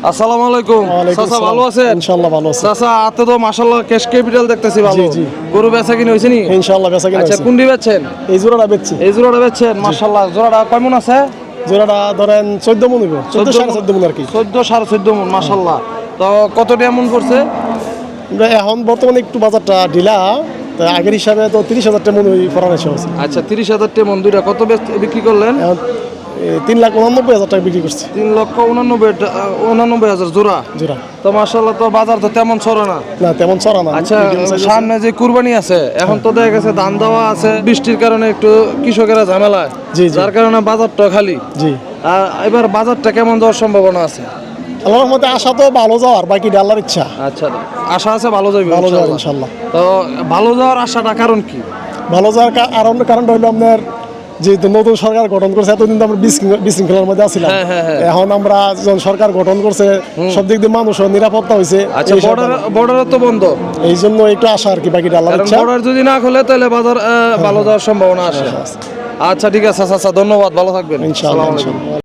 আসসালামু আলাইকুম। চাচা ভালো আছেন? ইনশাআল্লাহ ভালো আছি। চাচা হাতে তো মাশাআল্লাহ ক্যাশ ক্যাপিটাল দেখতেছি ভালো। জি, জি। গরু বেচা কিনে হইছে নি? ইনশাআল্লাহ বেচা কিনা আচ্ছা হয়েছে। কোনটি বেচছেন? এই জোড়াটা বেচছি। এই জোড়াটা বেচছেন মাশাআল্লাহ। জোড়াটা কেমন আছে? জোড়াটা ধরেন 14 মন হইব, 14 14.5 মন আর কি। 14 14.5 মন মাশাআল্লাহ। তো কতটা মন পড়ছে? আমরা এখন বর্তমানে একটু বাজারটা ঢিলা, তো আগের হিসাবে তো 30,000 টাকা মন ওই পরামর্শ আছে। আচ্ছা 30,000 টাকা মন দুইটা কত বিক্রি করলেন? এখন 3,89,000 টাকা বিক্রি করছি 3,89,000 জোড়া। জোড়া। তো মাশাআল্লাহ তো বাজার তো তেমন চড়ে না। না তেমন চড়া না। আচ্ছা medium size আছে। সামনে যে কুরবানি আছে এখন তো দেখা গেছে ধান দেওয়া আছে, বৃষ্টির কারণে একটু কৃষকেরা ঝামেলায়, জি, জি। যার কারণে বাজারটা খালি। জি। আর এবার বাজারটা কেমন যাওয়ার সম্ভাবনা আছে? আল্লাহর রহমতে আশা তো ভালো যাওয়ার, বাকি আল্লাহর ইচ্ছা। আচ্ছা আশা আছে ভালো যাবে ভালো যাওয়ার ইনশাআল্লাহ। ইনশাআল্লাহ। তো ভালো যাওয়ার আশাটা কারণ কি? ভালো যাওয়ার কারণটা হলো আপনার যেহেতু নতুন সরকার গঠন করছে, এতদিন তো আমরা বিশৃঙ্খলার মধ্যে আছিলাম। হ্যাঁ। এখন আমরা যখন সরকার গঠন করছে সব দিক দিয়ে মানুষও নিরাপত্তা হয়েছে। আচ্ছা বর্ডার তো বন্ধ, এই জন্য একটু আশা আর কি, বাকিটা আল্লাহর কারণ ইচ্ছা। বর্ডার যদি না খোলে তাহলে বাজার ভালো যাওয়ার সম্ভাবনা আছে। হ্যাঁ। আচ্ছা ঠিক আছে চাচা, ধন্যবাদ, ভালো থাকবেন। ইনশাআল্লাহ, আসসালামু আলাইকুম। ইনশাআল্লাহ।